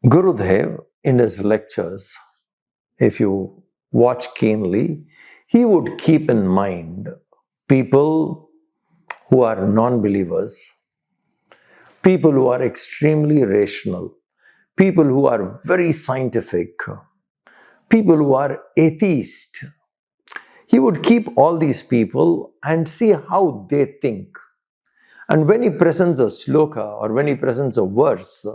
Gurudev, in his lectures, if you watch keenly, he would keep in mind people who are non-believers, people who are extremely rational, people who are very scientific, people who are atheist. He would keep all these people and see how they think. And when he presents a sloka or when he presents a verse,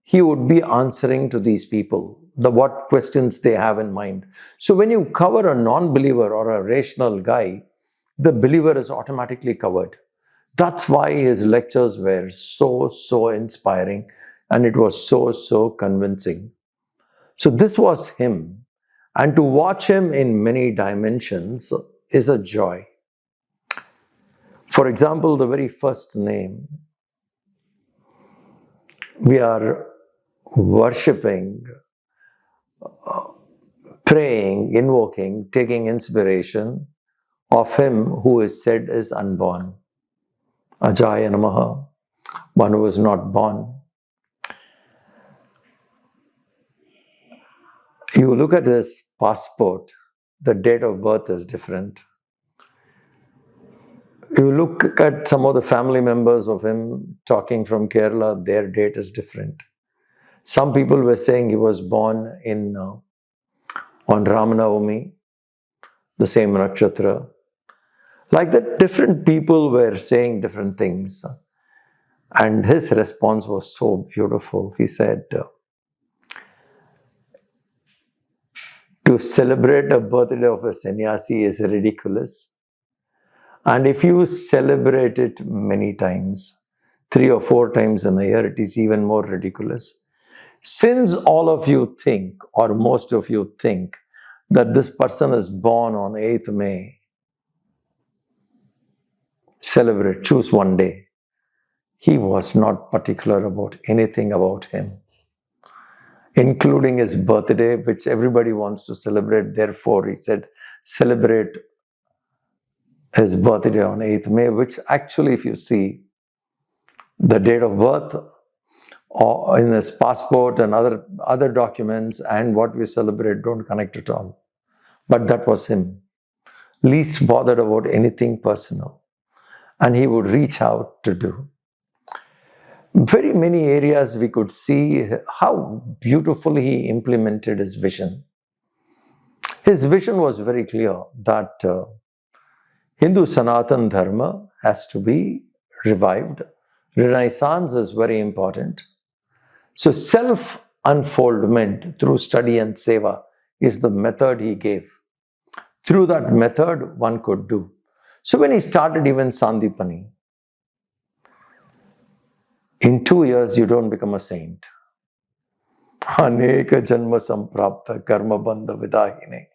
he would be answering to these people, what questions they have in mind. So when you cover a non-believer or a rational guy, the believer is automatically covered. That's why his lectures were so inspiring, and it was so convincing. So this was him. And to watch him in many dimensions is a joy. For example, the very first name, we are worshipping, praying, invoking, taking inspiration of him who is said is unborn. Ajaya Namaha, one who is not born. You look at his passport, the date of birth is different. You look at some of the family members of him talking from Kerala, their date is different. Some people were saying he was born on Ramanavami, the same nakshatra. Like that, different people were saying different things. And his response was so beautiful. He said, to celebrate a birthday of a sannyasi is ridiculous. And if you celebrate it many times, 3 or 4 times in a year, it is even more ridiculous. Since all of you think, or most of you think, that this person is born on 8th May, celebrate, choose one day. He was not particular about anything about him, including his birthday, which everybody wants to celebrate. Therefore, he said, celebrate his birthday on 8th May, which actually, if you see the date of birth or in his passport and other documents and what we celebrate don't connect at all. But that was him. Least bothered about anything personal. And he would reach out to do. Very many areas we could see how beautifully he implemented his vision. His vision was very clear that Hindu Sanatan Dharma has to be revived. Renaissance is very important. So self-unfoldment through study and seva is the method he gave. Through that method, one could do. So when he started even Sandipani, in 2 years, you don't become a saint. Aneka janma samprapta karma bandha vidahine.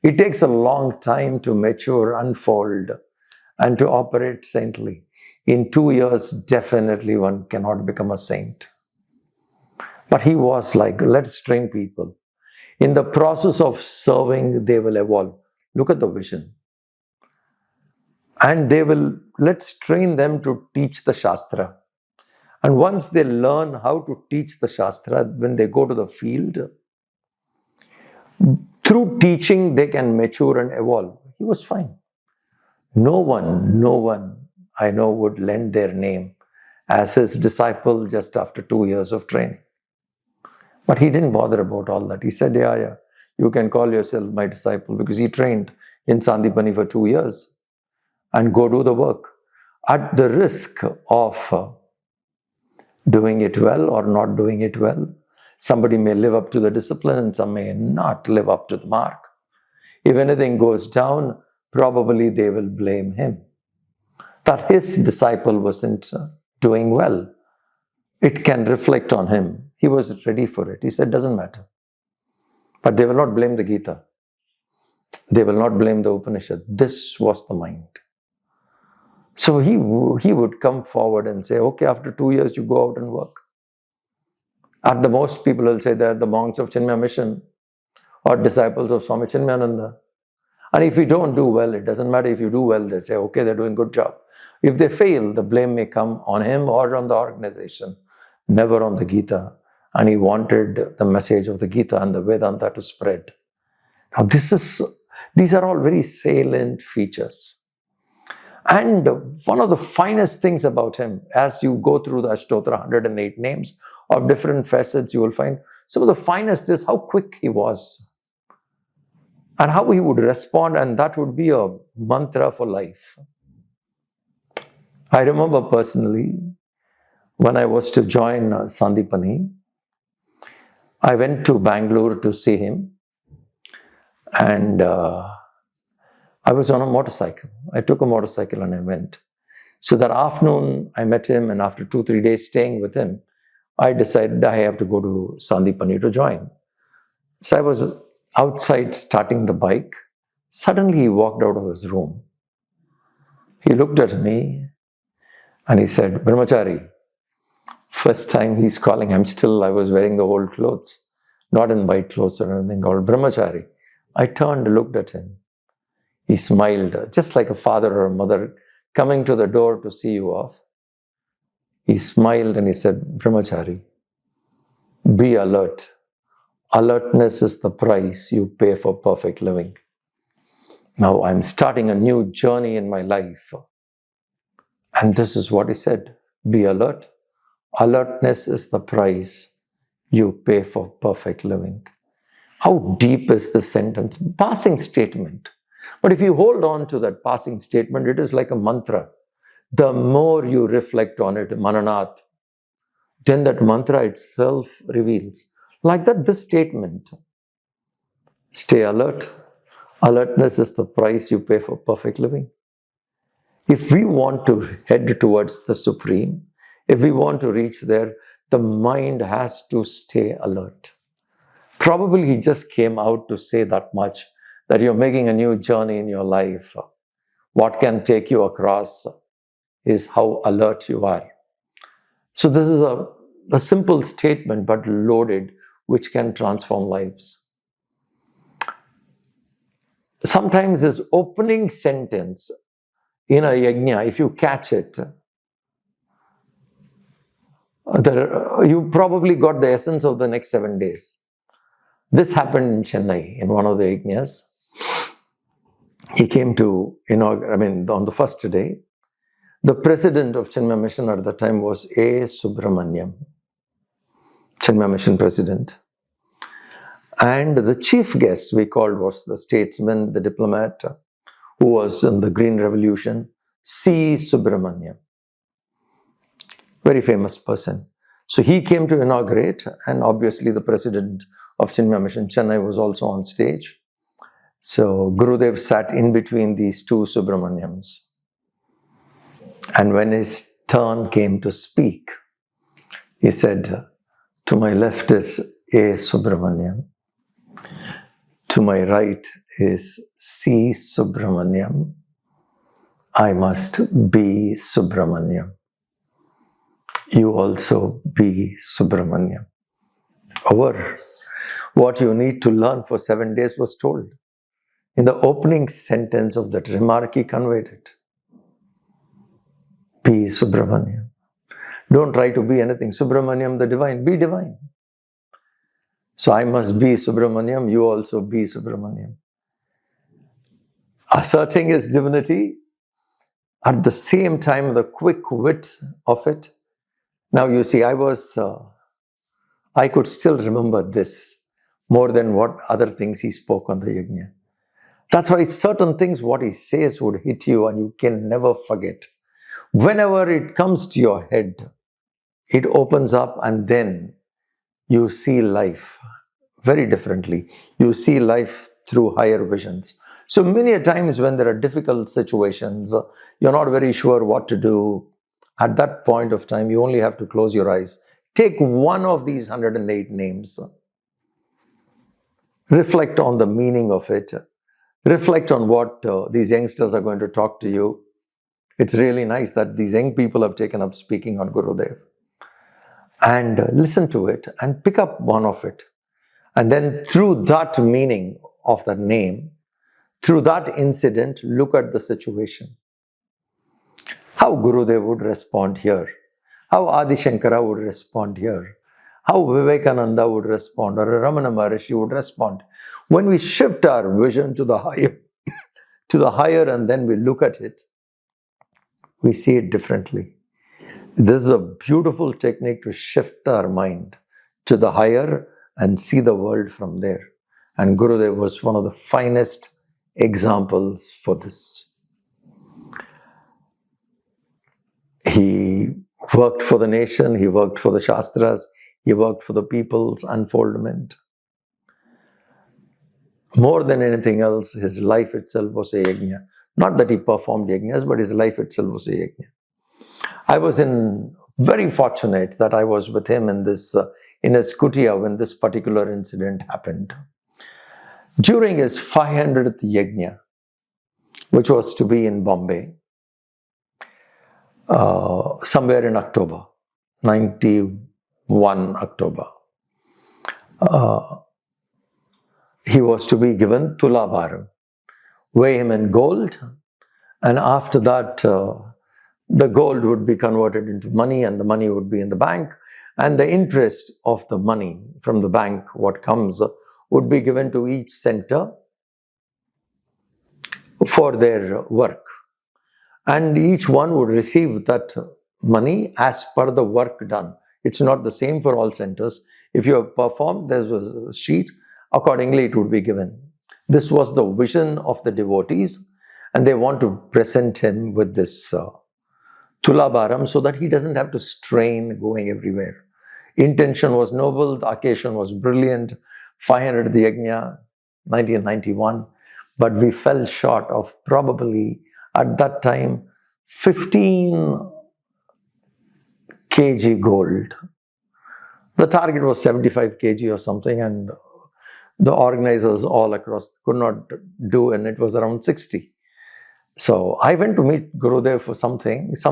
It takes a long time to mature, unfold, and to operate saintly. In 2 years, definitely one cannot become a saint. But he was like, let's train people. In the process of serving, they will evolve. Look at the vision. And let's train them to teach the Shastra. And once they learn how to teach the Shastra, when they go to the field, through teaching, they can mature and evolve. He was fine. No one I know would lend their name as his disciple just after 2 years of training. But he didn't bother about all that. He said, yeah, you can call yourself my disciple, because he trained in Sandipani for 2 years and go do the work at the risk of doing it well or not doing it well. Somebody may live up to the discipline and some may not live up to the mark. If anything goes down, probably they will blame him. That his disciple wasn't doing well. It can reflect on him. He was ready for it. He said, doesn't matter. But they will not blame the Gita. They will not blame the Upanishad. This was the mind. So he would come forward and say, okay, after 2 years, you go out and work. At the most, people will say they're the monks of Chinmaya Mission or disciples of Swami Chinmayananda. And if you don't do well, it doesn't matter. If you do well, they say, okay, they're doing a good job. If they fail, the blame may come on him or on the organization, never on the Gita and he wanted the message of the Gita and the Vedanta to spread. Now these are all very salient features. And one of the finest things about him, as you go through the Ashtotra, 108 names of different facets, you will find some of the finest is how quick he was and how he would respond, and that would be a mantra for life. I remember personally, when I was to join Sandipani, I went to Bangalore to see him, and I was on a motorcycle. I took a motorcycle and I went. So that afternoon, I met him, and after 2-3 days staying with him, I decided I have to go to Sandipani to join. So I was outside starting the bike. Suddenly he walked out of his room. He looked at me and he said, "Brahmachari." First time he's calling, I was wearing the old clothes, not in white clothes or anything, called Brahmachari. I turned, looked at him. He smiled, just like a father or a mother coming to the door to see you off. He smiled and he said, "Brahmachari, be alert. Alertness is the price you pay for perfect living." Now I'm starting a new journey in my life. And this is what he said, be alert. Alertness is the price you pay for perfect living. How deep is this sentence? Passing statement. But if you hold on to that passing statement, it is like a mantra. The more you reflect on it, mananat, then that mantra itself reveals. Like that, this statement, stay alert. Alertness is the price you pay for perfect living. If we want to head towards the Supreme, if we want to reach there, the mind has to stay alert. Probably he just came out to say that much, that you're making a new journey in your life. What can take you across is how alert you are. So this is a simple statement, but loaded, which can transform lives. Sometimes this opening sentence in a yajna, if you catch it, you probably got the essence of the next 7 days. This happened in Chennai, in one of the yajnas. He came to inaugurate, on the first day. The president of Chinmaya Mission at the time was A. Subramaniam, Chinmaya Mission president. And the chief guest we called was the statesman, the diplomat, who was in the Green Revolution, C. Subramaniam. Very famous person. So he came to inaugurate, and obviously the president of Chinmaya Mission Chennai was also on stage. So Gurudev sat in between these two Subramaniams. And when his turn came to speak, he said, "To my left is A. Subramaniam. To my right is C. Subramaniam. I must be Subramaniam. You also be Subramaniam." Over. What you need to learn for 7 days was told. In the opening sentence of that remark, he conveyed it. Be Subramaniam. Don't try to be anything. Subramaniam, the divine, be divine. So I must be Subramaniam, you also be Subramaniam. Asserting his divinity, at the same time, the quick wit of it. Now you see, I could still remember this more than what other things he spoke on the yajna. That's why certain things, what he says would hit you and you can never forget. Whenever it comes to your head, it opens up and then you see life very differently. You see life through higher visions. So many a times when there are difficult situations, you're not very sure what to do. At that point of time, you only have to close your eyes. Take one of these 108 names. Reflect on the meaning of it. Reflect on what these youngsters are going to talk to you. It's really nice that these young people have taken up speaking on Gurudev. And listen to it and pick up one of it. And then through that meaning of that name, through that incident, look at the situation. How Gurudev would respond here. How Adi Shankara would respond here. how Vivekananda would respond, or Ramana Maharishi would respond. When we shift our vision to the higher, and then we look at it, we see it differently. This is a beautiful technique to shift our mind to the higher and see the world from there. And Gurudev was one of the finest examples for this. He worked for the nation, he worked for the Shastras, he worked for the people's unfoldment. More than anything else, his life itself was a yajna. Not that he performed yajnas, but his life itself was a yajna. I was very fortunate that I was with him in his kutia when this particular incident happened. During his 500th yajna, which was to be in Bombay, somewhere in October, 91 October, he was to be given Tulabharam, weigh him in gold, and after that, the gold would be converted into money, and the money would be in the bank, and the interest of the money from the bank, what comes, would be given to each center for their work. And each one would receive that money as per the work done. It's not the same for all centers. If you have performed, there was a sheet, accordingly it would be given. This was the vision of the devotees, and they want to present him with this Tulabharam so that he doesn't have to strain going everywhere. Intention was noble, the occasion was brilliant, 500th yajna, 1991, but we fell short of probably at that time 15 kg gold. The target was 75 kg or something, and the organizers all across could not do, and it was around 60. So I went to meet Gurudev for some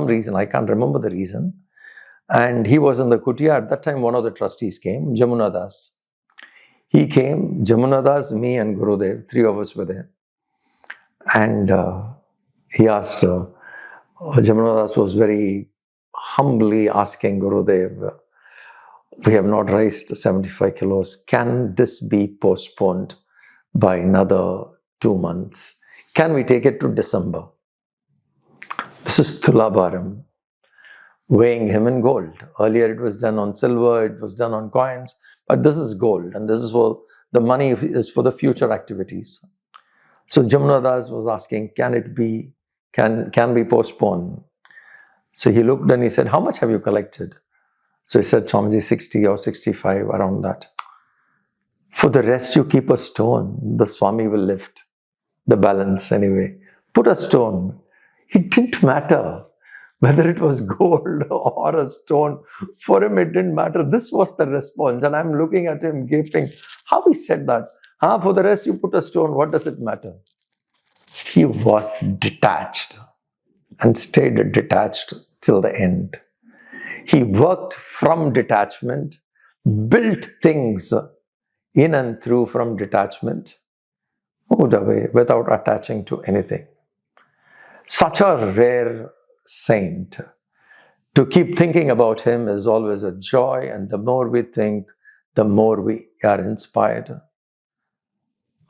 reason, I can't remember the reason. And he was in the kutia. At that time, one of the trustees came, Jamuna Das. He came, Jamuna Das, me and Gurudev, three of us were there. And he asked, Jamuna Das was very humbly asking Gurudev, we have not raised 75 kilos. Can this be postponed by another 2 months? Can we take it to December? This is Tulabharam, weighing him in gold. Earlier it was done on silver, it was done on coins, but this is gold, and this is for the money is for the future activities. So Jamuna Das was asking, can we postpone? So he looked and he said, how much have you collected? So he said, Swamiji, 60 or 65, around that. For the rest, you keep a stone. The Swami will lift the balance anyway. Put a stone. It didn't matter whether it was gold or a stone. For him, it didn't matter. This was the response. And I'm looking at him, gaping. How he said that? For the rest, you put a stone. What does it matter? He was detached and stayed detached till the end. He worked from detachment, built things in and through from detachment, moved away without attaching to anything. Such a rare saint. To keep thinking about him is always a joy, and the more we think, the more we are inspired.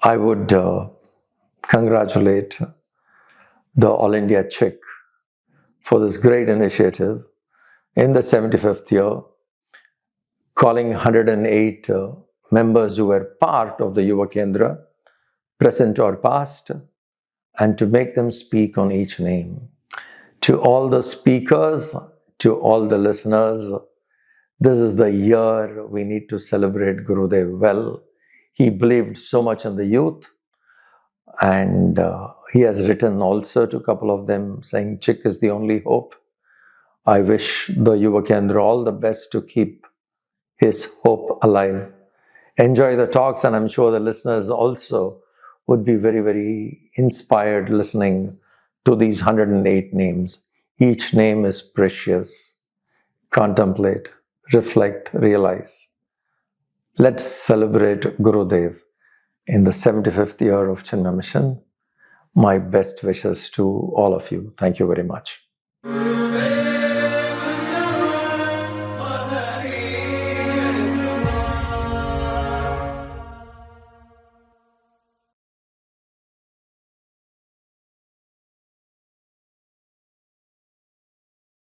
I would congratulate the All India CHYK for this great initiative in the 75th year, calling 108 members who were part of the Yuva Kendra, present or past, and to make them speak on each name. To all the speakers, to all the listeners, this is the year we need to celebrate Gurudev well. He believed so much in the youth, and he has written also to a couple of them saying CHYK is the only hope. I wish the Yuva Kendra all the best to keep his hope alive. Enjoy the talks, and I'm sure the listeners also would be very, very inspired listening to these 108 names. Each name is precious. Contemplate, reflect, realize. Let's celebrate Gurudev in the 75th year of Chinmaya Mission. My best wishes to all of you. Thank you very much.